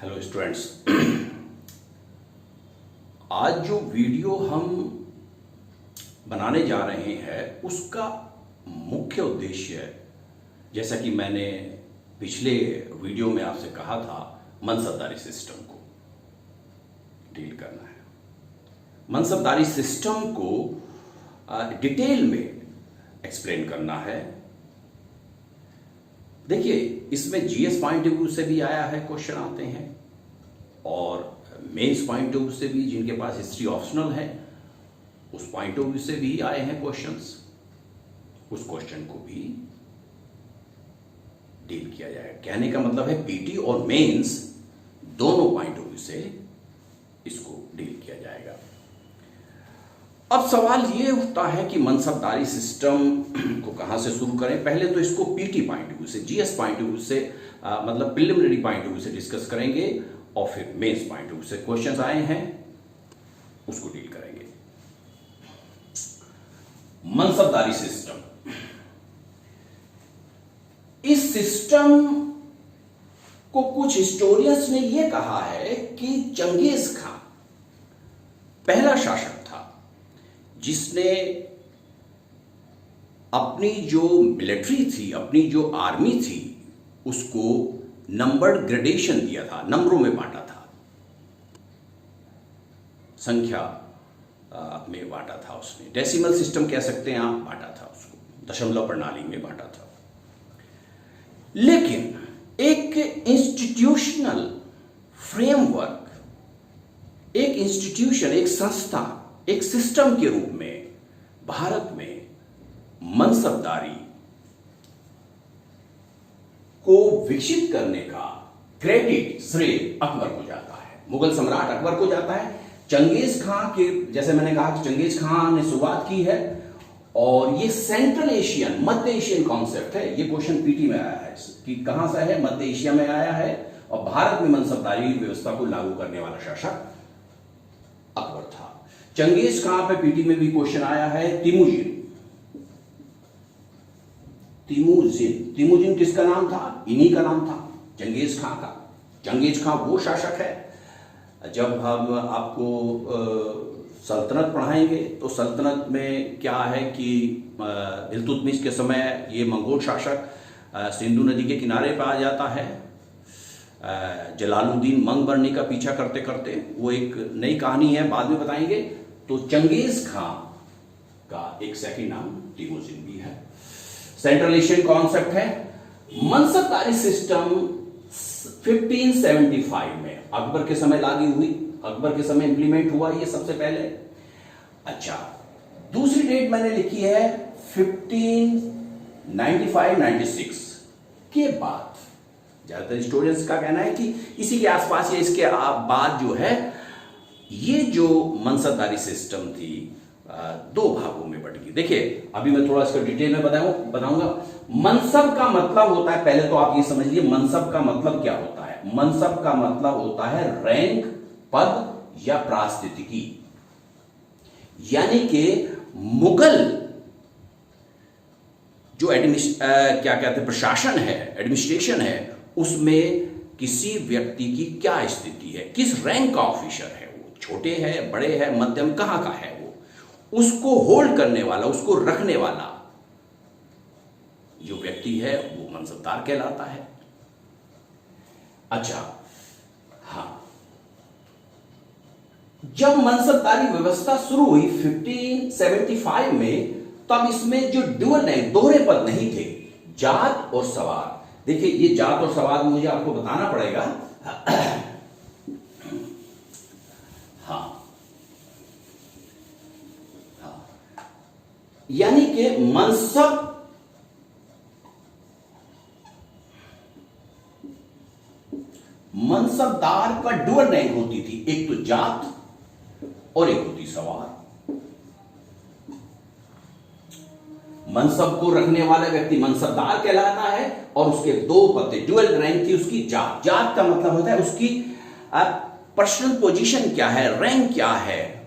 Hello students. आज जो video हम बनाने जा रहे हैं उसका मुख्य उद्देश्य, जैसा कि मैंने पिछले वीडियो में आपसे कहा था, मनसबदारी सिस्टम को डील करना है। मनसबदारी सिस्टम को डिटेल में एक्सप्लेन करना है। देखिए, इसमें जीएस पॉइंट ऑफ व्यू से भी आया है, क्वेश्चन आते हैं, और मेंस पॉइंट ऑफ व्यू से भी, जिनके पास हिस्ट्री ऑप्शनल है उस पॉइंट ऑफ व्यू से भी आए हैं क्वेश्चंस। उस क्वेश्चन को भी डील किया जाएगा। कहने का मतलब है पीटी और मेंस दोनों पॉइंट ऑफ व्यू से इसको डील किया जाएगा। अब सवाल ये उठता है कि मनसबदारी सिस्टम को कहां से शुरू करें। पहले तो इसको पीटी पॉइंट ऑफ व्यू से, जीएस पॉइंट ऑफ व्यू से, मतलब प्रिलिमिनरी पॉइंट ऑफ व्यू से डिस्कस करेंगे, और फिर मेंस पॉइंट ऑफ व्यू से क्वेश्चंस आए हैं उसको डील करेंगे। मनसबदारी सिस्टम, इस सिस्टम को कुछ हिस्टोरियंस ने यह कहा है कि चंगेज खान पहला शासक था जिसने अपनी जो मिलिट्री थी, अपनी जो आर्मी थी, उसको नंबर्ड ग्रेडेशन दिया था, नंबरों में बांटा था, संख्या में बांटा था उसने। डेसिमल सिस्टम कह सकते हैं आप, बांटा था उसको, दशमलव प्रणाली में बांटा था। लेकिन एक इंस्टीट्यूशनल फ्रेमवर्क, एक इंस्टीट्यूशन, एक संस्था, एक सिस्टम के रूप में भारत में मनसबदारी को विकसित करने का क्रेडिट, श्रेय अकबर को जाता है, मुगल सम्राट अकबर को जाता है। चंगेज खान के, जैसे मैंने कहा कि चंगेज खान ने शुरुआत की है, और ये सेंट्रल एशियन, मध्य एशियन कॉन्सेप्ट है। ये क्वेश्चन पीटी में आया है कि कहां से है, मध्य एशिया में आया है, और भारत में मनसबदारी व्यवस्था को लागू करने वाला शासक अकबर था। चंगेज खान पे पीटी में भी क्वेश्चन आया है, तिमुजिन। तिमुजिन किसका नाम था? इन्हीं का नाम था, चंगेज खान का। चंगेज खान वो शासक है, जब हम आपको सल्तनत पढ़ाएंगे तो सल्तनत में क्या है कि इल्तुतमिश के समय ये मंगोल शासक सिंधु नदी के किनारे पर आ जाता है। जलालुद्दीन मंग बनने का पीछा करते करते, वो एक नई कहानी है, बाद में बताएंगे। तो चंगेज खान का एक सेकंड नाम तिमुजिन भी है। सेंट्रल एशियन कॉन्सेप्ट है। मनसबदारी सिस्टम 1575 में अकबर के समय लागू हुई, अकबर के समय इंप्लीमेंट हुआ ये सबसे पहले। अच्छा, दूसरी डेट मैंने लिखी है 1595-96 के बाद। ज्यादातर हिस्टोरियंस का कहना है कि इसी के आसपास या इसके बाद जो है, ये जो मनसबदारी सिस्टम थी दो भागों में बट गई। देखिए, अभी मैं थोड़ा इसका डिटेल में बताऊंगा। मनसब का मतलब होता है, पहले तो आप ये समझ लीजिए मनसब का मतलब क्या होता है। मनसब का मतलब होता है रैंक, पद या प्रास्थितिकी। यानी कि मुगल जो क्या कहते हैं, प्रशासन है, एडमिनिस्ट्रेशन है, उसमें किसी व्यक्ति की क्या स्थिति है, किस रैंक का ऑफिसर है, वो छोटे है, बड़े है, मध्यम, कहां का है, वो उसको होल्ड करने वाला, उसको रखने वाला जो व्यक्ति है वो मनसबदार कहलाता है। अच्छा, हाँ, जब मनसबदारी व्यवस्था शुरू हुई 1575 में, तब इसमें जो ड्यूअल रैंक, दोहरे पद नहीं थे, जात और सवार। देखिए, ये जात और सवार मुझे आपको बताना पड़ेगा। हाँ, यानी कि मनसबदार का डुअल रैंक होती थी, एक तो जात और एक होती सवार। मनसब को रखने वाला व्यक्ति मनसबदार कहलाता है, और उसके दो पद थे, डुअल रैंक थी उसकी जात। जात का मतलब होता है उसकी पर्सनल पोजीशन क्या है, रैंक क्या है,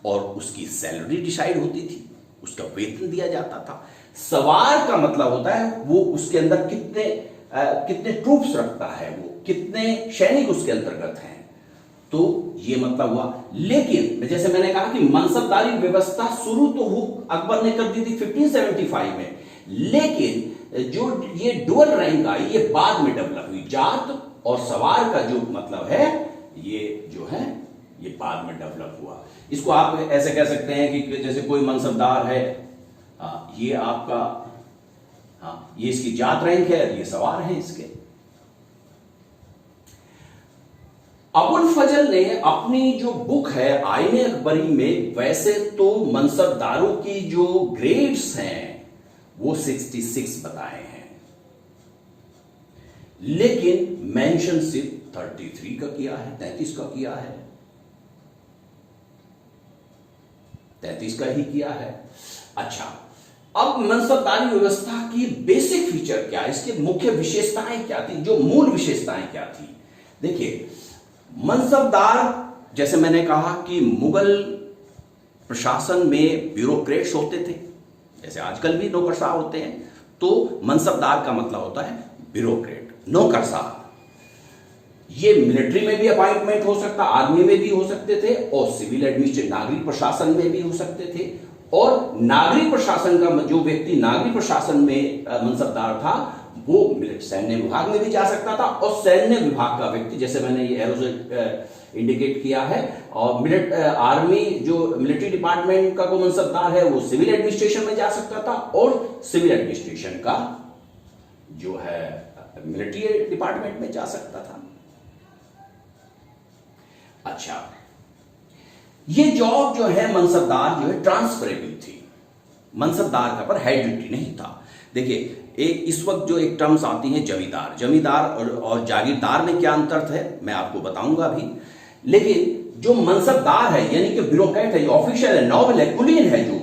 और उसकी सैलरी डिसाइड होती थी, उसका वेतन दिया जाता था। सवार का मतलब होता है वो उसके अंदर कितने कितने ट्रूप्स रखता है, वो कितने सैनिक उसके अंतर्गत हैं, तो ये मतलब हुआ। लेकिन जैसे मैंने कहा कि मनसबदारी व्यवस्था शुरू तो अकबर ने कर दी थी 1575 में, लेकिन जो ये डुअल रैंक आई ये बाद में डेवलप हुई। जात और सवार का जो मतलब है ये जो है ये बाद में डेवलप हुआ। इसको आप ऐसे कह सकते हैं कि जैसे कोई मनसबदार है, ये आपका, ये इसकी जात रैंक है, ये सवार है इसके। अबुल फजल ने अपनी जो बुक है आईने अकबरी में वैसे तो मनसबदारों की जो ग्रेड्स हैं वो 66 बताए हैं, लेकिन मेंशन सिर्फ 33 का किया है, 33 का किया है, 33 का ही किया है। अच्छा, अब मनसबदारी व्यवस्था की बेसिक फीचर क्या है, इसके मुख्य विशेषताएं क्या थी, जो मूल विशेषताएं क्या थी? देखिए, मनसबदार जैसे मैंने कहा कि मुगल प्रशासन में ब्यूरोक्रेट्स होते थे, जैसे आजकल भी नौकरशाह होते हैं, तो मनसबदार का मतलब होता है ब्यूरोक्रेट, नौकरशाह। ये मिलिट्री में भी अपॉइंटमेंट हो सकता, आर्मी में भी हो सकते थे, और सिविल एडमिनिस्ट्रेशन नागरिक प्रशासन में भी हो सकते थे। और नागरिक प्रशासन का जो व्यक्ति नागरिक प्रशासन में मनसबदार था वो सैन्य विभाग में भी जा सकता था, और सैन्य विभाग का व्यक्ति जैसे मैंने ये एरो से इंडिकेट किया है, और आर्मी जो मिलिट्री डिपार्टमेंट का को मनसबदार है वो सिविल एडमिनिस्ट्रेशन में जा सकता था, और सिविल एडमिनिस्ट्रेशन का जो है मिलिट्री डिपार्टमेंट में जा सकता था। अच्छा, ये जॉब जो है मनसबदार जो है ट्रांसफरेबल थी, मनसबदार का पर हेडिटी नहीं था। देखिए, एक इस वक्त जो एक टर्म्स आती हैं जमींदार, जमींदार और जागीरदार में क्या अंतर है मैं आपको बताऊंगा भी, लेकिन जो मनसबदार है यानी कि ब्यूरोक्रेट है, ऑफिशियल है, नॉबल है, कुलीन है जो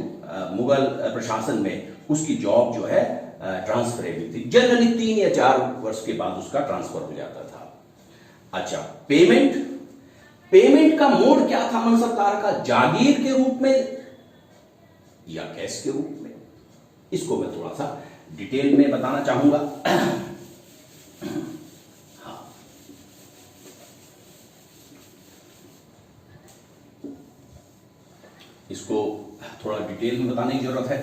मुगल प्रशासन में, उसकी जॉब जो है ट्रांसफरेबल थी। जनरली 3 या 4 वर्ष के बाद उसका ट्रांसफर हो जाता था। अच्छा, पेमेंट का मोड क्या था मनसबदार का, जागीर के रूप में या कैश के रूप में, इसको मैं थोड़ा सा डिटेल में बताना चाहूंगा। हाँ, इसको थोड़ा डिटेल में बताने की जरूरत है।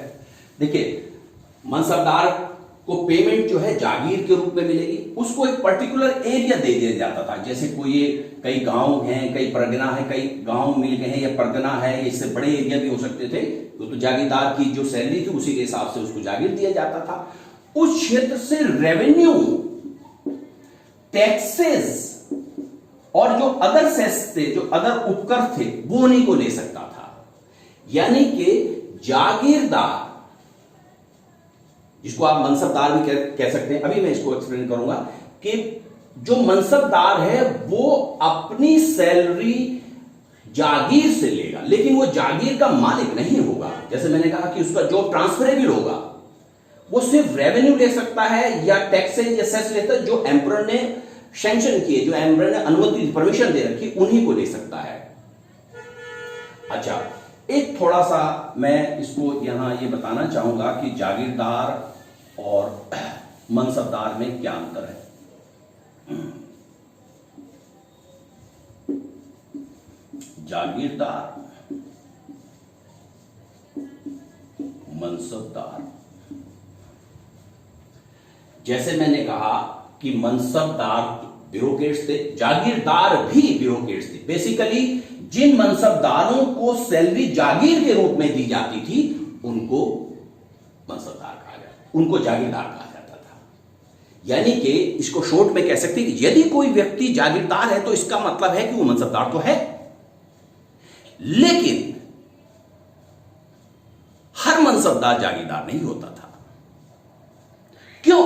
देखिए, मनसबदार को पेमेंट जो है जागीर के रूप में मिलेगी, उसको एक पर्टिकुलर एरिया दे दिया जाता था। जैसे कोई कई गांव हैं, कई परगना है, कई गांव मिल गए हैं या परगना है, इससे बड़े एरिया भी हो सकते थे, तो जागीरदार की जो सैलरी थी उसी के हिसाब से उसको जागीर दिया जाता था। उस क्षेत्र से रेवेन्यू, टैक्सेस और जो अदर सेस थे, जो अदर उपकर थे, वो उन्हीं को ले सकता था। यानी कि जागीरदार, जिसको आप मनसबदार भी कह सकते हैं, अभी मैं इसको एक्सप्लेन करूंगा, कि जो मनसबदार है वो अपनी सैलरी जागीर से लेगा, लेकिन वो जागीर का मालिक नहीं होगा। जैसे मैंने कहा कि उसका जॉब ट्रांसफरेबल होगा, वो सिर्फ रेवेन्यू ले सकता है या टैक्सेस या सेस लेता है जो एम्परर ने सैंक्शन किए, जो एम्परर ने अनुमति परमिशन दे रखी, उन्हीं को ले सकता है। अच्छा, एक थोड़ा सा मैं इसको यहां ये बताना चाहूंगा कि जागीरदार और मनसबदार में क्या अंतर है। जागीरदार, मनसबदार, जैसे मैंने कहा कि मनसबदार ब्यूरोक्रेट्स थे, जागीरदार भी ब्यूरोक्रेट्स थे। बेसिकली जिन मनसबदारों को सैलरी जागीर के रूप में दी जाती थी उनको मनसबदार कहा जाता, उनको जागीरदार कहा जाता था। यानी कि इसको शॉर्ट में कह सकते हैं कि यदि कोई व्यक्ति जागीरदार है तो इसका मतलब है कि वो मनसबदार तो है, लेकिन हर मनसबदार जागीरदार नहीं होता था। क्यों?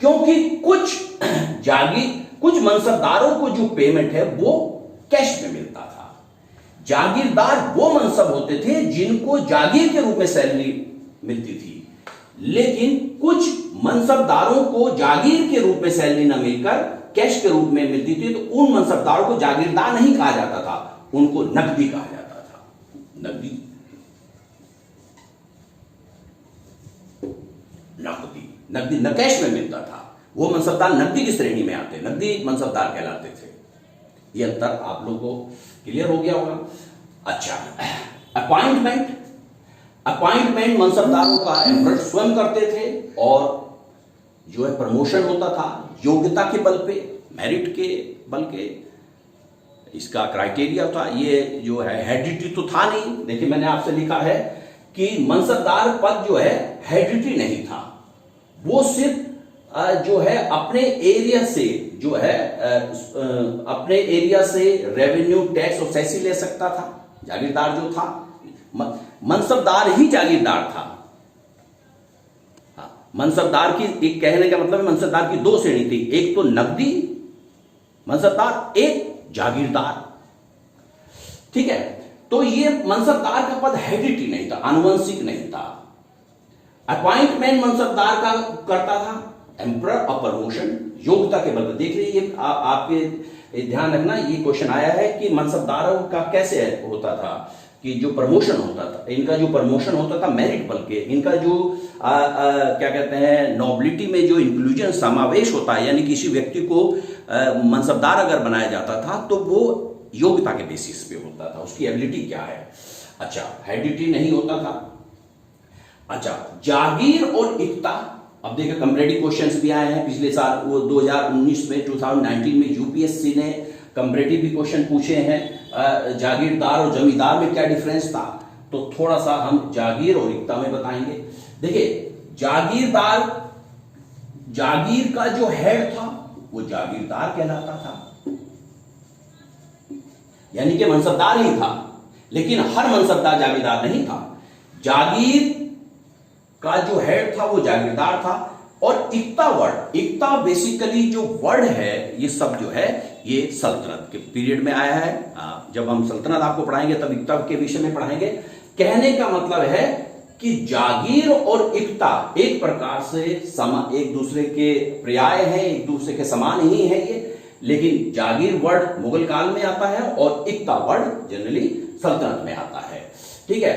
क्योंकि कुछ मनसबदारों को जो पेमेंट है वो कैश में मिलता था। जागीरदार वो मनसब होते थे जिनको जागीर के रूप में सैलरी मिलती थी, लेकिन कुछ मनसबदारों को जागीर के रूप में सैलरी ना मिलकर कैश के रूप में मिलती थी, तो उन मनसबदारों को जागीरदार नहीं कहा जाता था, उनको नकदी कहा जाता था। नकदी न कैश में मिलता था, वो मनसबदार नकदी की श्रेणी में आते, नकदी मनसबदार कहलाते थे। ये अंतर आप लोगों को क्लियर हो गया होगा। अच्छा, अपॉइंटमेंट मनसबदारों का एम्परर स्वयं करते थे, और जो है प्रमोशन होता था योग्यता के बल पे, मेरिट के बल के। इसका क्राइटेरिया था, ये जो है हेरिडिटी तो था नहीं। देखिए मैंने आपसे लिखा है कि मनसबदार पद जो है हेरिडिटी नहीं था, वो सिर्फ जो है अपने एरिया से जो है अपने एरिया से रेवेन्यू टैक्स और सेसी ले सकता था। जागीरदार जो था, मनसबदार ही जागीरदार था। मनसबदार की, एक कहने का मतलब है मनसबदार की दो श्रेणी थी, एक तो नकदी मनसबदार, एक जागीरदार। ठीक है, तो ये मनसबदार का पद हेरिडिटी नहीं था, आनुवंशिक नहीं था। अपॉइंटमेंट मनसबदार का करता था एम्परर, और प्रमोशन योग्यता के बल पर। देख लीजिए आपके ध्यान रखना, ये क्वेश्चन आया है कि मनसबदारों का कैसे होता था, कि जो प्रमोशन होता था, इनका जो प्रमोशन होता था मेरिट बल के, इनका जो क्या कहते हैं नोबिलिटी में जो इंक्लूजन समावेश होता है, यानी किसी व्यक्ति को मनसबदार अगर बनाया जाता था तो वो योग्यता के बेसिस पे होता था, उसकी एबिलिटी क्या है। अच्छा, हेरिडिटी नहीं होता था। अच्छा, जागीर और इक्ता, अब देखिए कंपैरेटिव क्वेश्चंस भी आए हैं पिछले साल, वो 2019 में 2019 में यूपीएससी ने कंपैरेटिव भी क्वेश्चन पूछे हैं। जागीरदार और जमींदार में क्या डिफरेंस था, तो थोड़ा सा हम जागीर और इक्ता में बताएंगे। देखिए जागीरदार, जागीर का जो हेड था वो जागीरदार कहलाता था, यानी कि मनसबदार ही था, लेकिन हर मनसबदार जागीरदार नहीं था। जागीर का जो हेड था वो जागीरदार था। और इक्ता वर्ड, इक्ता बेसिकली जो वर्ड है, ये सब जो है ये सल्तनत के पीरियड में आया है। जब हम सल्तनत आपको पढ़ाएंगे तब इक्ता के विषय में पढ़ाएंगे। कहने का मतलब है कि जागीर और इक्ता एक प्रकार से एक दूसरे के पर्याय हैं, एक दूसरे के समान ही है ये, लेकिन जागीर वर्ड मुगल काल में आता है और इक्ता वर्ड जनरली सल्तनत में आता है। ठीक है,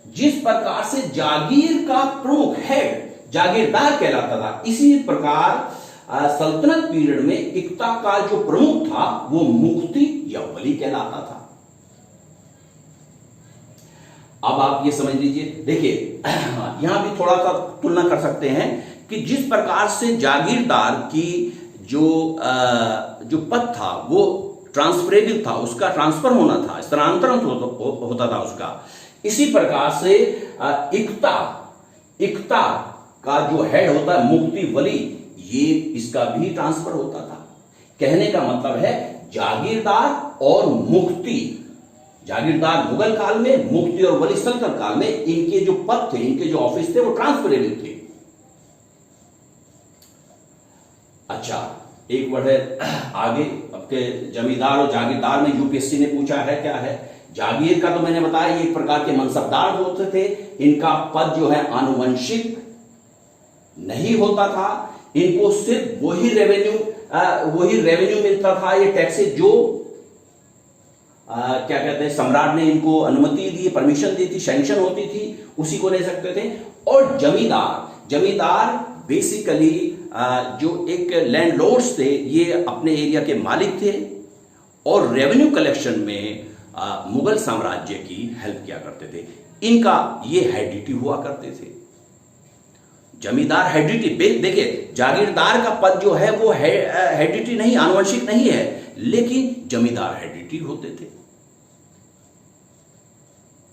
जिस प्रकार से जागीर का प्रमुख हेड जागीरदार कहलाता था, इसी प्रकार सल्तनत पीरियड में इक्ता का जो प्रमुख था वो मुफ्ती या वली कहलाता था। अब आप ये समझ लीजिए, देखिए यहां भी थोड़ा सा तुलना कर सकते हैं कि जिस प्रकार से जागीरदार की जो पद था वो ट्रांसफरेबल था, उसका ट्रांसफर होना था, स्थानांतरण होता था उसका, इसी प्रकार से इक्ता का जो हेड होता है मुफ्ती वली, ये इसका भी ट्रांसफर होता था। कहने का मतलब है जागीरदार और मुफ्ती, जागीरदार मुगल काल में, मुफ्ती और वली सल्तनत काल में, इनके जो पद थे, इनके जो ऑफिस थे वो ट्रांसफरेबल थे। अच्छा, एक वर्ड है आगे आपके जमींदार और जागीरदार में यूपीएससी ने पूछा है, क्या है। जागीर का तो मैंने बताया ये एक प्रकार के मनसबदार होते थे, इनका पद जो है आनुवंशिक नहीं होता था, इनको सिर्फ वही रेवेन्यू मिलता था, ये टैक्सेस जो क्या कहते हैं सम्राट ने इनको अनुमति दी, परमिशन दी थी, सैंक्शन होती थी, उसी को ले सकते थे। और जमींदार बेसिकली जो एक लैंडलॉर्ड्स थे, ये अपने एरिया के मालिक थे और रेवेन्यू कलेक्शन में मुगल साम्राज्य की हेल्प किया करते थे। इनका ये हेरिडिटी हुआ करते थे। जमींदार हेरिडिटी, देखिए जागीरदार का पद जो है वो हेरिडिटी नहीं, आनुवंशिक नहीं है, लेकिन जमींदार हेरिडिटी होते थे।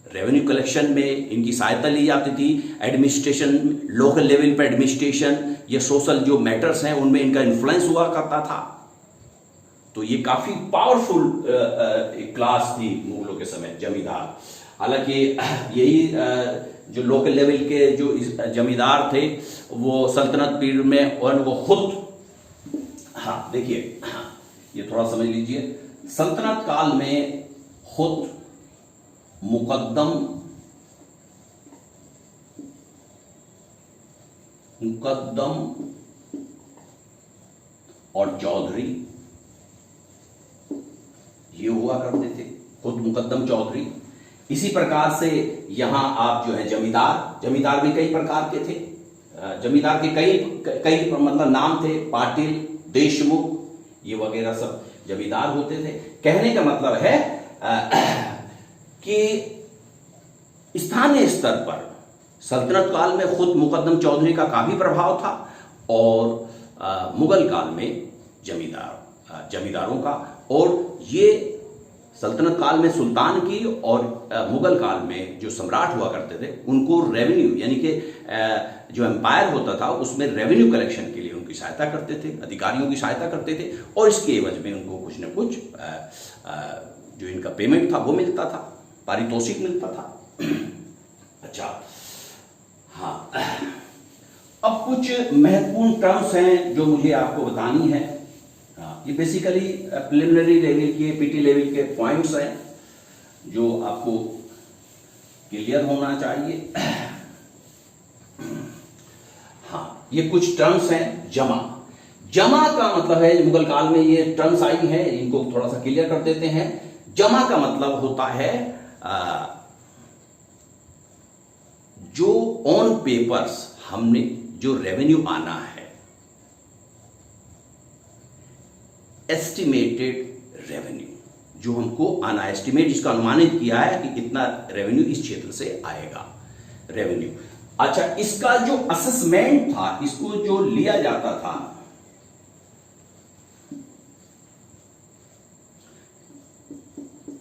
रेवेन्यू कलेक्शन में इनकी सहायता ली जाती थी, एडमिनिस्ट्रेशन, लोकल लेवल पर एडमिनिस्ट्रेशन, ये सोशल जो मैटर्स हैं उनमें इनका इन्फ्लुएंस हुआ करता था। तो ये काफी पावरफुल क्लास थी मुगलों के समय, जमींदार। हालांकि यही जो लोकल लेवल के जो जमींदार थे वो सल्तनत पीरियड में, और वो खुद, हाँ देखिए ये थोड़ा समझ लीजिए, सल्तनत काल में खुद मुकद्दम और चौधरी ये हुआ करते थे, खुद मुकद्दम चौधरी। इसी प्रकार से यहां आप जो है जमींदार भी कई प्रकार के थे, जमींदार के कई कई मतलब नाम थे, पाटिल, देशमुख, ये वगैरह सब जमींदार होते थे। कहने का मतलब है कि स्थानीय स्तर पर सल्तनत काल में खुद मुकद्दम चौधरी का काफी प्रभाव था और मुगल काल में जमींदारों का, और ये सल्तनत काल में सुल्तान की और मुगल काल में जो सम्राट हुआ करते थे उनको रेवेन्यू यानी कि जो एम्पायर होता था उसमें रेवेन्यू कलेक्शन के लिए उनकी सहायता करते थे, अधिकारियों की सहायता करते थे, और इसके एवज में उनको कुछ न कुछ जो इनका पेमेंट था वो मिलता था, पारितोषिक मिलता था। अच्छा, हाँ, अब कुछ महत्वपूर्ण टर्म्स हैं जो मुझे आपको बतानी है। ये बेसिकली प्रिलिमिनरी लेवल के, पीटी लेवल के पॉइंट्स हैं जो आपको क्लियर होना चाहिए। हाँ, ये कुछ टर्म्स हैं। जमा का मतलब है, मुगल काल में ये टर्म्स आई हैं, इनको थोड़ा सा क्लियर कर देते हैं। जमा का मतलब होता है जो ऑन पेपर्स हमने जो रेवेन्यू आना है, एस्टिमेटेड रेवेन्यू जो हमको आना, एस्टिमेट जिसका अनुमानित किया है कि इतना रेवेन्यू इस क्षेत्र से आएगा, रेवेन्यू। अच्छा, इसका जो असेसमेंट था, इसको जो लिया जाता था,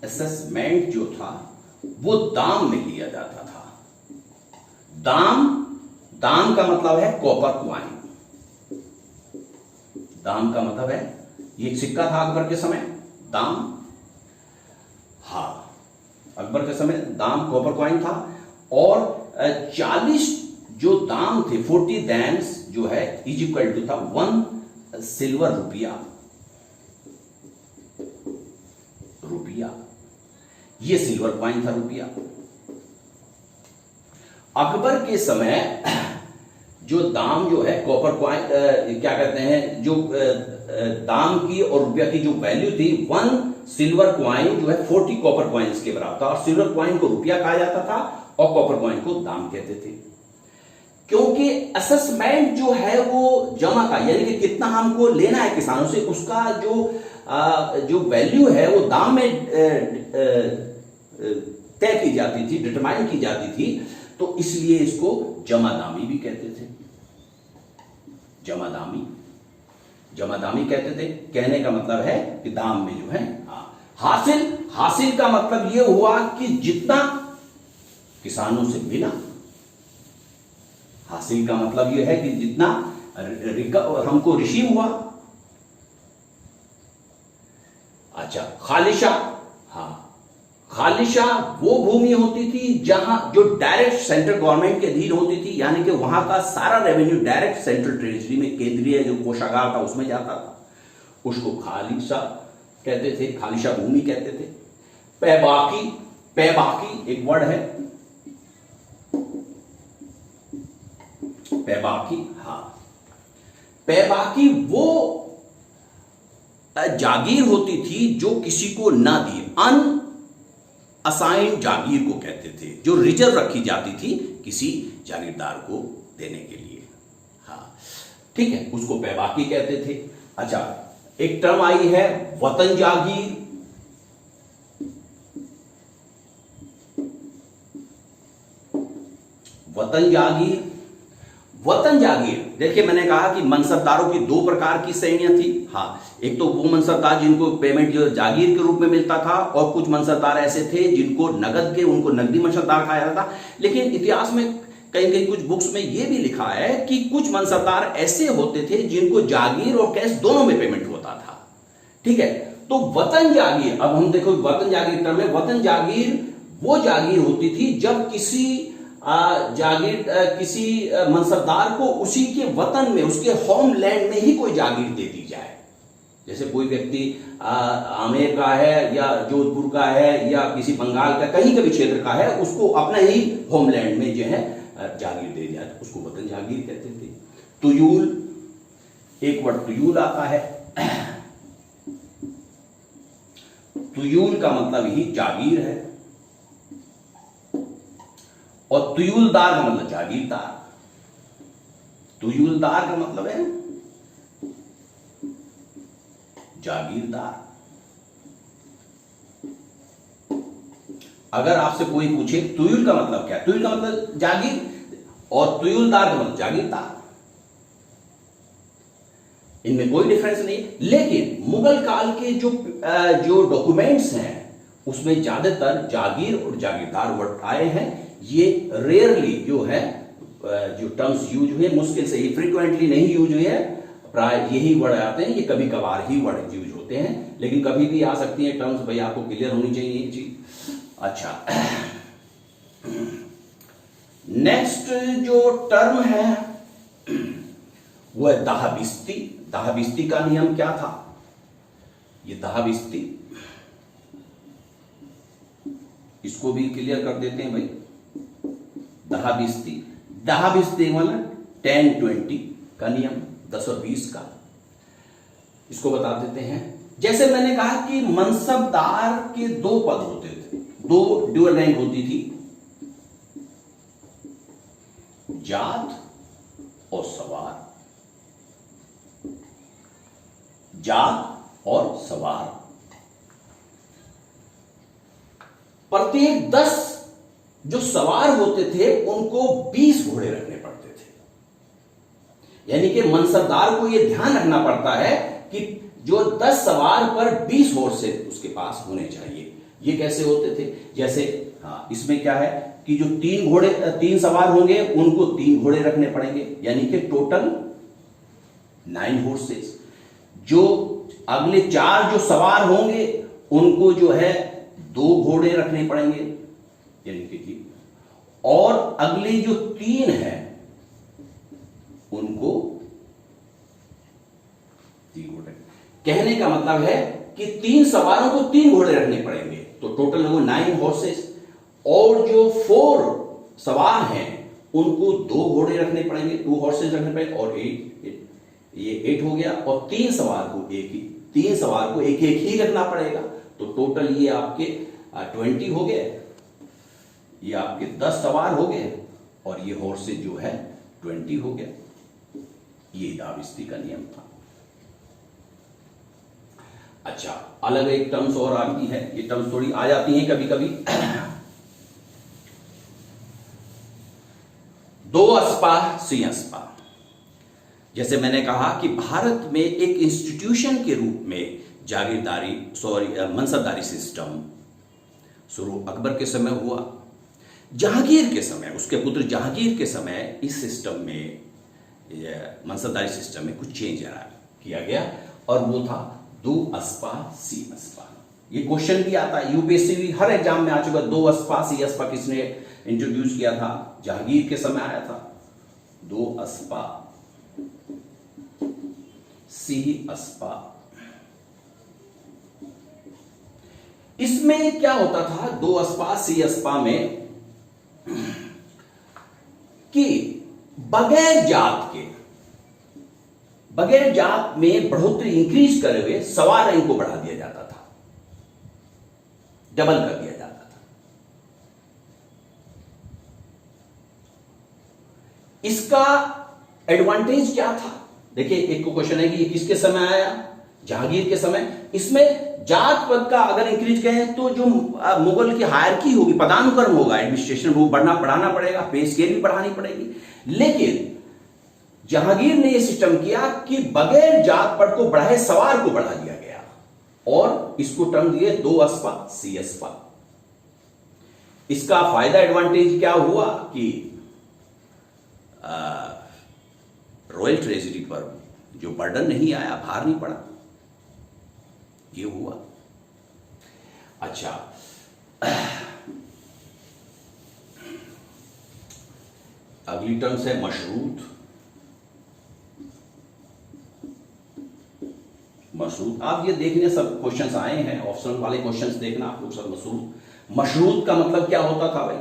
असेसमेंट जो था वो दाम में लिया जाता था। दाम का मतलब है कॉपर क्वाइन। दाम का मतलब है, ये एक सिक्का था अकबर के समय, दाम, हाँ, अकबर के समय दाम कॉपर क्वाइन था, और 40 जो दाम थे, 40 दैम्स जो है इज इक्वल टू था 1 सिल्वर रुपया। ये सिल्वर क्वाइन था, रुपया। अकबर के समय जो दाम जो है कॉपर क्वाइन, क्या कहते हैं, जो दाम की और रुपया की जो वैल्यू थी, 1 सिल्वर क्वाइन जो है 40 कॉपर क्वाइंस के बराबर था, और सिल्वर क्वाइन को रुपया कहा जाता था और कॉपर क्वाइन को दाम कहते थे। क्योंकि असेसमेंट जो है वो जमा का, यानी कि कितना हमको लेना है किसानों से, उसका जो वैल्यू है वो दाम में तय की जाती थी, डिटरमाइन की जाती थी, तो इसलिए इसको जमादामी भी कहते थे। जमादामी कहते थे। कहने का मतलब है कि दाम में जो है, हासिल का मतलब यह हुआ कि जितना किसानों से मिला। हासिल का मतलब यह है कि जितना हमको रिसीव हुआ। अच्छा, खालिशा, हाँ, खालिशा वो भूमि होती थी जहां जो डायरेक्ट सेंट्रल गवर्नमेंट के अधीन होती थी, यानी कि वहां का सारा रेवेन्यू डायरेक्ट सेंट्रल ट्रेजरी में, केंद्रीय जो कोषागार था उसमें जाता था, उसको खालिशा कहते थे, खालिशा भूमि कहते थे। पैबाकी एक वर्ड है, पैबाकी, हाँ, पैबाकी वो जागीर होती थी जो किसी को ना दी, असाइन जागीर को कहते थे, जो रिजर्व रखी जाती थी किसी जागीरदार को देने के लिए। हाँ, ठीक है, उसको पैबाकी कहते थे। अच्छा, एक टर्म आई है वतन जागीर। वतन जागीर, देखिए मैंने कहा कि मनसबदारों की 2 प्रकार की श्रेणियां थी। हाँ, एक तो वो मनसबदार जिनको पेमेंट जो जागीर के रूप में मिलता था, और कुछ मनसबदार ऐसे थे जिनको उनको नकदी मनसबदार कहा जाता था। लेकिन इतिहास में कहीं कुछ बुक्स में ये भी लिखा है कि कुछ मनसबदार ऐसे होते थे जिनको जागीर और कैश दोनों में पेमेंट होता था। ठीक है, तो वतन जागीर, अब हम देखो वतन जागीर टर्म में, वतन जागीर वो जागीर होती थी जब किसी किसी मनसबदार को उसी के वतन में, उसके होमलैंड में ही कोई जागीर दे दी जाए। जैसे कोई व्यक्ति आमेर का है या जोधपुर का है या किसी बंगाल का कहीं का भी क्षेत्र का है, उसको अपने ही होमलैंड में जो है जागीर दे दिया, उसको वतन जागीर कहते थे। तुयूल, एक वर्ड तुयूल आता है। तुयूल का मतलब ही जागीर है, और तुयूलदार का मतलब जागीरदार। तुयुलदार का मतलब है जागीरदार। अगर आपसे कोई पूछे तुयुल का मतलब क्या है, तुयुल का मतलब जागीर और तुयुलदार का मतलब जागीरदार, इनमें कोई डिफरेंस नहीं। लेकिन मुगल काल के जो डॉक्यूमेंट्स हैं उसमें ज्यादातर जागीर और जागीरदार वर्ड आए हैं। ये रेयरली जो है जो टर्म्स यूज हुए, मुश्किल से ही, फ्रीक्वेंटली नहीं यूज हुए है, प्राय यही वर्ड आते हैं। ये कभी कभार ही वर्ड यूज होते हैं, लेकिन कभी भी आ सकती है टर्म्स। भाई आपको क्लियर होनी चाहिए ये चीज। अच्छा, नेक्स्ट जो टर्म है वो है दहाबिस्ती। दहाबिस्ती का नियम क्या था? ये दहाबिस्ती, इसको भी क्लियर कर देते हैं भाई। दहाबिस्ती, दहाबिस्ती मतलब 10-20 का नियम, 10 और 20 का, इसको बता देते हैं। जैसे मैंने कहा कि मनसबदार के 2 पद होते थे, 2 ड्यूअल रैंक होती थी, जात और सवार। जात और सवार, प्रत्येक 10 जो सवार होते थे उनको 20 घोड़े रखने पड़ते थे। यानी कि मनसबदार को यह ध्यान रखना पड़ता है कि जो 10 सवार पर 20 हॉर्सेस उसके पास होने चाहिए। ये कैसे होते थे? जैसे इसमें क्या है कि जो 3 सवार होंगे उनको 3 घोड़े रखने पड़ेंगे, यानी कि टोटल 9 हॉर्सेस। जो अगले 4 जो सवार होंगे उनको जो है 2 घोड़े रखने पड़ेंगे, यानी कि, और अगले जो 3 है उनको 3 घोड़े। कहने का मतलब है कि 3 सवारों को 3 घोड़े रखने पड़ेंगे, तो टोटल हो 9 हॉर्सेस। और जो 4 सवार हैं उनको 2 घोड़े रखने पड़ेंगे, 2 हॉर्सेस रखने पड़ेंगे, और 8 हो गया। और 3 सवार को एक ही रखना पड़ेगा, तो टोटल ये आपके 20 हो गए। ये आपके 10 सवार हो गए और ये हॉर्सेस जो है 20 हो गया। ये दाबिस्ती का नियम था। अच्छा, अलग एक टर्म्स और आती है, ये टर्म्स थोड़ी आ जाती हैं कभी कभी। 2 अस्पा सी अस्पा। जैसे मैंने कहा कि भारत में एक इंस्टीट्यूशन के रूप में मनसबदारी सिस्टम शुरू अकबर के समय हुआ। जहांगीर के समय, उसके पुत्र जहांगीर के समय इस सिस्टम में, मनसबदारी सिस्टम में कुछ चेंज किया गया, और वो था 2 अस्पा सी अस्पा। ये क्वेश्चन भी आता है, यूपीएससी भी हर एग्जाम में आ चुका। 2 अस्पा सी अस्पा किसने इंट्रोड्यूस किया था? जहांगीर के समय आया था। 2 अस्पा सी अस्पा। इसमें क्या होता था 2 अस्पा सी अस्पा में कि बगैर जात में बढ़ोतरी इंक्रीज करे हुए सवार रैंक को बढ़ा दिया जाता था, डबल कर दिया जाता था। इसका एडवांटेज क्या था? देखिए, एक क्वेश्चन है कि ये किसके समय आया? जहांगीर के समय। इसमें जात पद का अगर इंक्रीज करें तो जो मुगल की हायरकी होगी, पदानुक्रम होगा, एडमिनिस्ट्रेशन वो बढ़ाना पड़ेगा, पे स्केल भी बढ़ानी पड़ेगी। लेकिन जहांगीर ने यह सिस्टम किया कि बगैर जात पद को बढ़ाए सवार को बढ़ा दिया गया, और इसको टर्म दिए 2 अस्पा सी अस्पा। इसका फायदा, एडवांटेज क्या हुआ कि रॉयल ट्रेजरी पर जो बर्डन नहीं आया, भार नहीं पड़ा, ये हुआ। अच्छा, अगली टर्म्स है मशरूत। आप ये देखने, सब क्वेश्चंस आए हैं, ऑप्शनल वाले क्वेश्चंस देखना आप लोग सब। मशरूत का मतलब क्या होता था भाई?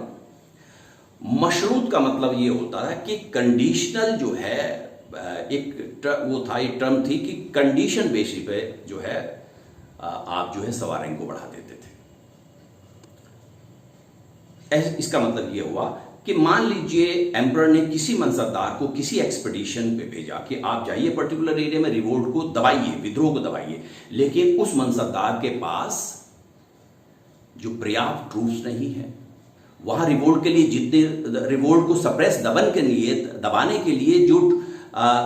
मशरूत का मतलब ये होता है कि कंडीशनल जो है, वो था, एक टर्म थी कि कंडीशन बेसिस पे जो है आप जो है सवार रैंक को बढ़ा देते थे। इसका मतलब ये हुआ कि मान लीजिए एम्परर ने किसी मनसबदार को किसी एक्सपेडिशन पे भेजा कि आप जाइए पर्टिकुलर एरिया में, रिवोल्ट को दबाइए, विद्रोह को दबाइए, लेकिन उस मनसबदार के पास जो पर्याप्त ट्रूप्स नहीं है, वहां रिवोल्ट के लिए जितने, रिवोल्ट को सप्रेस दबाने के लिए जो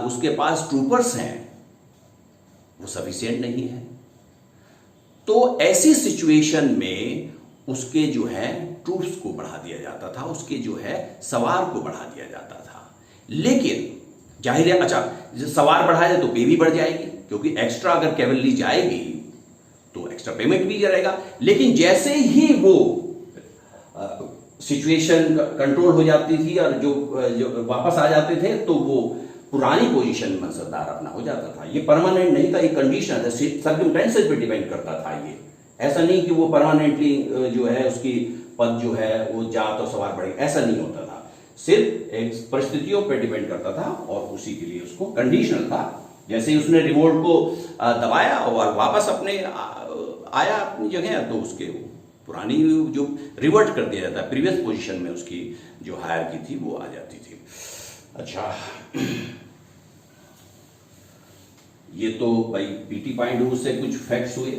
उसके पास ट्रूपर्स हैं वो सफिशिएंट नहीं है। तो ऐसी सिचुएशन में उसके जो है ट्रूप्स को बढ़ा दिया जाता था, उसके जो है सवार को बढ़ा दिया जाता था। लेकिन जाहिर है, अच्छा सवार बढ़ाए तो पे भी बढ़ जाएगी, क्योंकि एक्स्ट्रा अगर कैवलरी जाएगी तो एक्स्ट्रा पेमेंट भी करेगा। लेकिन जैसे ही वो सिचुएशन कंट्रोल हो जाती थी और जो वापस आ जाते थे, तो वो पुरानी पोजीशन में मनसबदार अपना हो जाता था। ये परमानेंट नहीं था, ये कंडीशन सर्कमस्टेंसेस पे डिपेंड करता था। ये ऐसा नहीं कि वो परमानेंटली जो है उसकी पद जो है वो जात और सवार बढ़े, ऐसा नहीं होता था। सिर्फ एक परिस्थितियों पे डिपेंड करता था और उसी के लिए उसको कंडीशनल था। जैसे ही उसने रिवोल्ट को दबाया और वापस अपने आया अपनी जगह, तो उसके पुरानी जो रिवर्ट कर दिया जाता है, प्रीवियस पोजीशन में उसकी जो हायरकी थी वो आ जाती थी। अच्छा, ये तो भाई पीटी पॉइंट से कुछ फैक्ट्स हुए।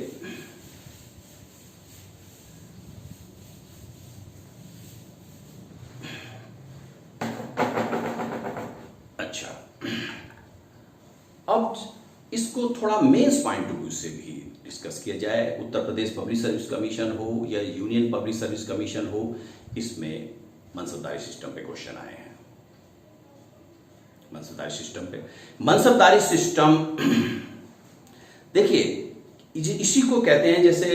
अच्छा, अब इसको थोड़ा मेंस पॉइंट ऑफ व्यू से भी डिस्कस किया जाए। Uttar Pradesh public service commission हो या यूनियन पब्लिक सर्विस कमीशन हो, इसमें मनसबदारी सिस्टम पे क्वेश्चन आए हैं। मनसबदारी सिस्टम देखिए, इसी को कहते हैं, जैसे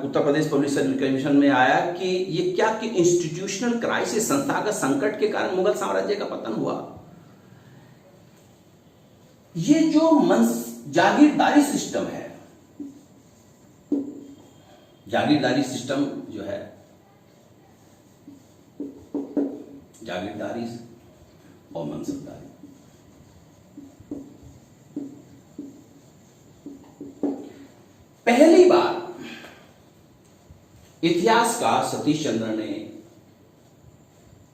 Uttar Pradesh public service commission में आया कि ये क्या कि इंस्टीट्यूशनल क्राइसिस, संस्थागत संकट के कारण मुगल साम्राज्य का पतन हुआ। ये जो जागीरदारी सिस्टम है, जागीरदारी सिस्टम जो है, जागीरदारी और मनसबदारी, पहली बार इतिहासकार सतीश चंद्र ने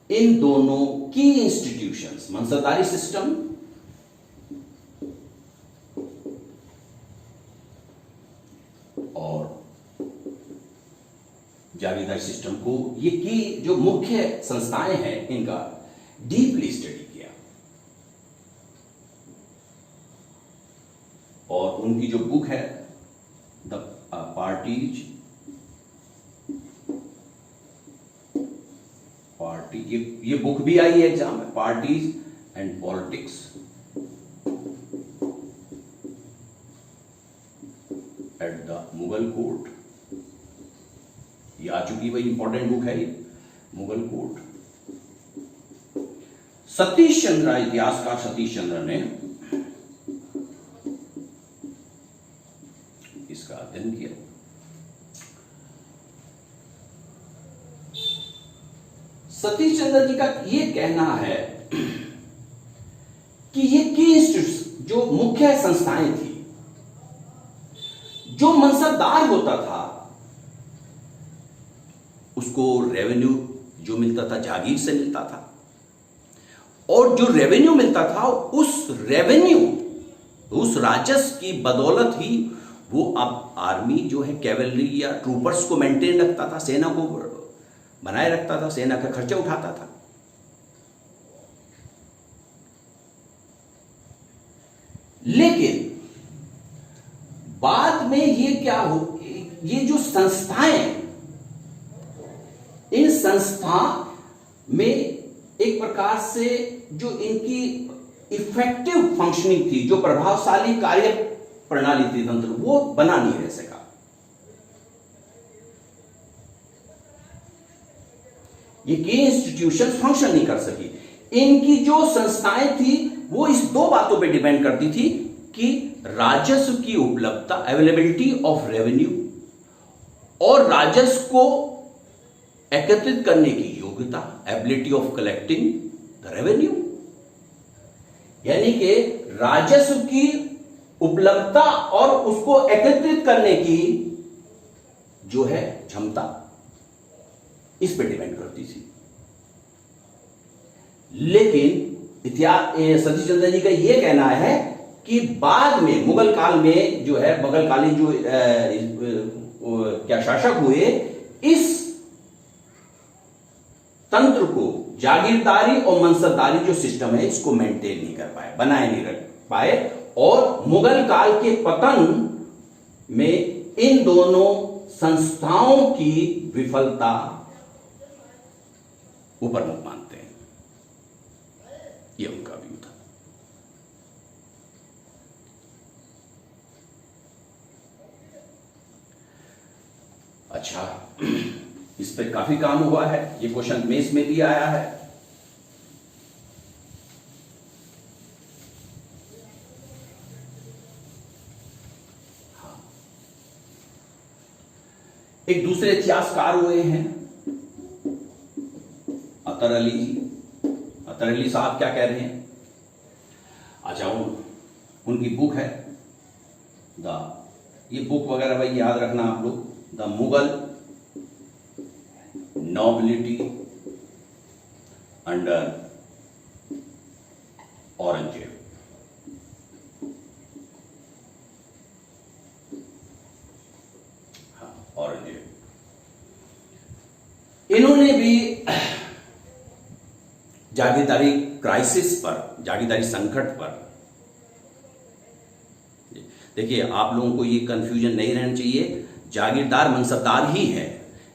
इन दोनों की इंस्टीट्यूशंस, मनसबदारी सिस्टम और जागीरदारी सिस्टम को, ये की जो मुख्य संस्थाएं हैं, इनका डीपली स्टडी किया और उनकी जो बुक है द पार्टीज, ये बुक भी आई है एग्जाम में, parties and politics at the Mughal court, ये आ चुकी, वही इंपॉर्टेंट बुक है ये, मुगल कोर्ट। सतीश चंद्र, इतिहासकार सतीश चंद्र ने इसका अध्ययन किया। सतीश चंद्र जी का यह कहना है कि ये की इंस्टीट्यूट, जो मुख्य संस्थाएं थी, जो मनसबदार होता था उसको रेवेन्यू जो मिलता था जागीर से मिलता था, और जो रेवेन्यू मिलता था उस रेवेन्यू, उस राजस्व की बदौलत ही वो अब आर्मी जो है, कैवलरी या ट्रूपर्स को मेंटेन रखता था, सेना को बनाए रखता था, सेना का खर्चा उठाता था। लेकिन बाद में ये क्या हो, ये जो संस्थाएं, इन संस्था में एक प्रकार से जो इनकी इफेक्टिव फंक्शनिंग थी, जो प्रभावशाली कार्य प्रणाली थी, तंत्र, वो बना नहीं रह सका। ये की इंस्टीट्यूशन फंक्शन नहीं कर सकी। इनकी जो संस्थाएं थी वो इस दो बातों पे डिपेंड करती थी कि राजस्व की उपलब्धता, अवेलेबिलिटी ऑफ रेवेन्यू, और राजस्व को एकत्रित करने की योग्यता, ability of collecting the revenue, यानी कि राजस्व की उपलब्धता और उसको एकत्रित करने की जो है क्षमता, इस पे डिपेंड करती थी। लेकिन इतिहास सतीश चंद्र जी का यह कहना है कि बाद में मुगल काल में जो है, मुगल कालीन जो क्या शासक हुए, इस तंत्र को, जागीरदारी और मनसबदारी जो सिस्टम है, इसको मेंटेन नहीं कर पाए, बनाए नहीं रख पाए, और मुगल काल के पतन में इन दोनों संस्थाओं की विफलता ऊपर मुख मानते हैं। यह उनका व्यू था। अच्छा, इस पे काफी काम हुआ है। ये क्वेश्चन मेंस में भी आया है। हाँ, एक दूसरे इतिहासकार हुए हैं अतर अली जी। अतर अली साहब क्या कह रहे हैं? अच्छा, उनकी बुक है ये बुक वगैरह भाई याद रखना आप लोग, the Mughal nobility under Aurangzeb. हाँ, औरंगजेब। इन्होंने भी जागीरदारी क्राइसिस पर, जागीरदारी संकट पर, देखिए आप लोगों को ये कंफ्यूजन नहीं रहना चाहिए। जागीरदार मनसबदार ही है,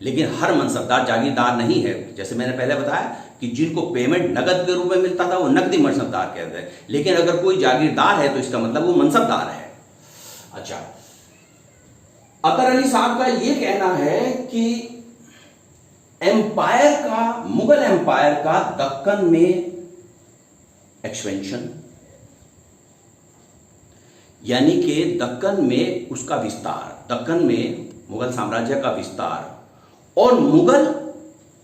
लेकिन हर मनसबदार जागीरदार नहीं है। जैसे मैंने पहले बताया कि जिनको पेमेंट नगद के रूप में मिलता था वो नकदी मनसबदार कहते हैं, लेकिन अगर कोई जागीरदार है तो इसका मतलब वो मनसबदार है। अच्छा, अतर अली साहब का ये कहना है कि एम्पायर का, मुगल एम्पायर का दक्कन में एक्सपेंशन, यानी कि दक्कन में उसका विस्तार, दक्कन में मुगल साम्राज्य का विस्तार, और मुगल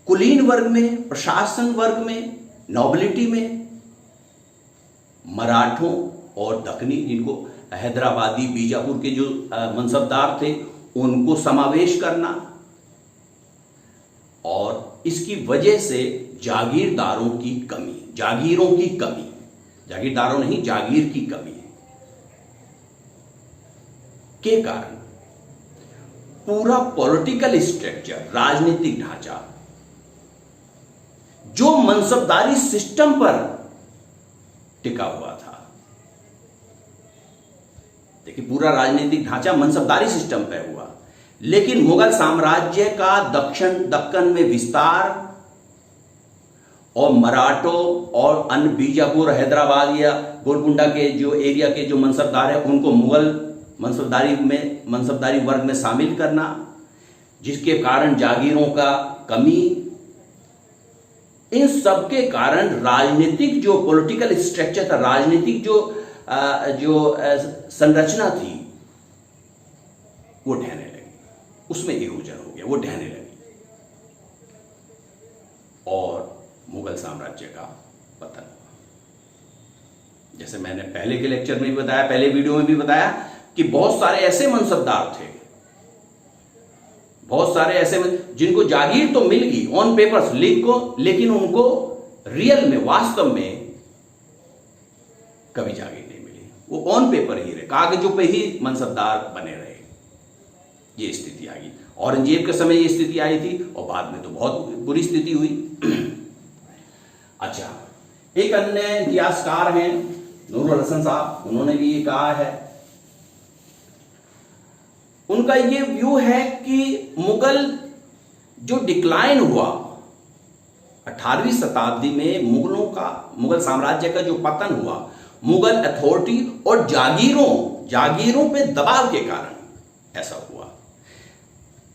कुलीन वर्ग में, प्रशासन वर्ग में, नोबिलिटी में, मराठों और दक्कनी, जिनको हैदराबादी, बीजापुर के जो मनसबदार थे, उनको समावेश करना, और इसकी वजह से जागीरदारों की कमी, जागीरों की कमी, जागीरदारों नहीं, जागीर की कमी के कारण पूरा पॉलिटिकल स्ट्रक्चर, राजनीतिक ढांचा जो मनसबदारी सिस्टम पर टिका हुआ था, देखिए पूरा राजनीतिक ढांचा मनसबदारी सिस्टम पर हुआ, लेकिन मुगल साम्राज्य का दक्कन में विस्तार और मराठों और अन्य बीजापुर, हैदराबाद या गोलकुंडा के जो एरिया के जो मनसबदार है, उनको मुगल मनसबदारी वर्ग में शामिल करना, जिसके कारण जागीरों का कमी, इन सब के कारण राजनीतिक जो पॉलिटिकल स्ट्रक्चर था, राजनीतिक जो संरचना थी, वो ढहने लगी, उसमें इरोजन हो गया, वो ढहने लगी, और मुगल साम्राज्य का पतन हुआ। जैसे मैंने पहले के लेक्चर में भी बताया, पहले वीडियो में भी बताया कि बहुत सारे ऐसे मनसबदार थे, बहुत सारे ऐसे जिनको जागीर तो मिल गई ऑन पेपर्स लिख को, लेकिन उनको रियल में, वास्तव में कभी जागीर नहीं मिली। वो ऑन पेपर ही रहे, कागजों पे ही मनसबदार बने रहे। ये स्थिति आ गई। औरंगजेब के समय ये स्थिति आई थी, और बाद में तो बहुत बुरी स्थिति हुई। अच्छा, एक अन्य इतिहासकार हैं नूरुल हसन साहब, उन्होंने भी ये कहा है, उनका ये व्यू है कि मुगल जो डिक्लाइन हुआ 18वीं शताब्दी में, मुगल साम्राज्य का जो पतन हुआ, मुगल अथॉरिटी और जागीरों पे दबाव के कारण ऐसा हुआ।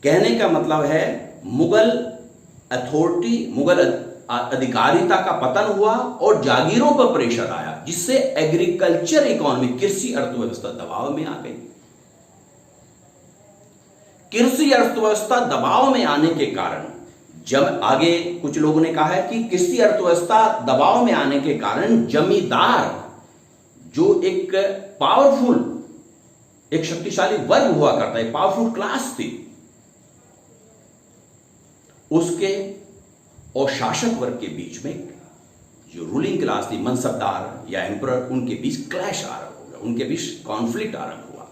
कहने का मतलब है मुगल अथॉरिटी, मुगल अधिकारिता का पतन हुआ और जागीरों पर प्रेशर आया, जिससे एग्रीकल्चर इकोनॉमी, कृषि अर्थव्यवस्था दबाव में आ गई। कृषि अर्थव्यवस्था दबाव में आने के कारण, जब आगे कुछ लोगों ने कहा है कि कृषि अर्थव्यवस्था दबाव में आने के कारण जमींदार, जो एक पावरफुल, एक शक्तिशाली वर्ग हुआ करता है, पावरफुल क्लास थी, उसके और शासक वर्ग के बीच में जो रूलिंग क्लास थी, मनसबदार या एम्परर, उनके बीच क्लैश आरंभ हो गया, उनके बीच कॉन्फ्लिक्ट आरंभ हुआ।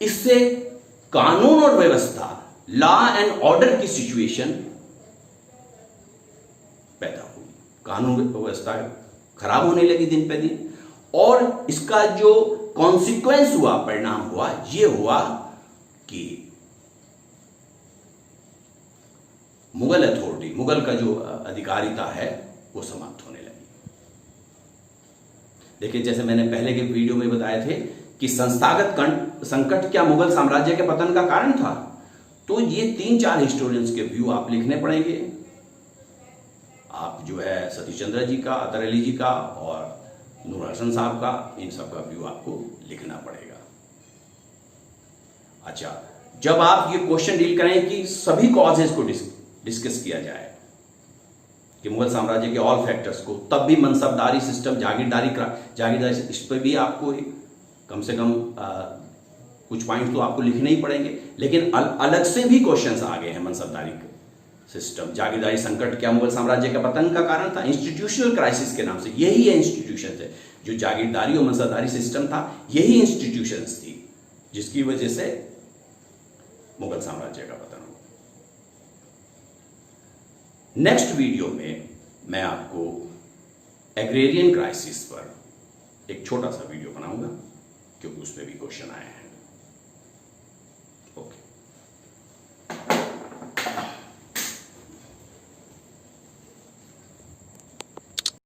इससे कानून और व्यवस्था, लॉ एंड ऑर्डर की सिचुएशन पैदा हुई। कानून व्यवस्था खराब होने लगी दिन पे दिन, और इसका जो कॉन्सिक्वेंस हुआ, परिणाम हुआ, ये हुआ कि मुगल अथॉरिटी, मुगल का जो अधिकारिता है वो समाप्त होने लगी। देखिए, जैसे मैंने पहले के वीडियो में बताए थे कि संस्थागत संकट क्या मुगल साम्राज्य के पतन का कारण था, तो ये 3-4 हिस्टोरियंस के व्यू आप लिखने पड़ेंगे। आप जो है सतीश चंद्र जी का, अतर अली जी का और नूर हसन साहब का, इन सब का व्यू आपको लिखना पड़ेगा। अच्छा, जब आप ये क्वेश्चन डील करें कि सभी कॉजेज को डिस्कस किया जाए कि मुगल साम्राज्य के ऑल फैक्टर्स को, तब भी मनसबदारी सिस्टम, जागीरदारी इस पर भी आपको कम से कम कुछ पॉइंट तो आपको लिखने ही पड़ेंगे। लेकिन अलग से भी क्वेश्चंस आ गए हैं। मनसबदारी सिस्टम, जागीरदारी संकट क्या मुगल साम्राज्य का पतन का कारण था? इंस्टीट्यूशनल क्राइसिस के नाम से यही है इंस्टीट्यूशन है, जो जागीरदारी और मनसबदारी सिस्टम था, यही इंस्टीट्यूशंस थी जिसकी वजह से मुगल साम्राज्य का पतन हुआ। नेक्स्ट वीडियो में मैं आपको एग्रेरियन क्राइसिस पर एक छोटा सा वीडियो बनाऊंगा, क्योंकि उसमें भी क्वेश्चन आए हैं।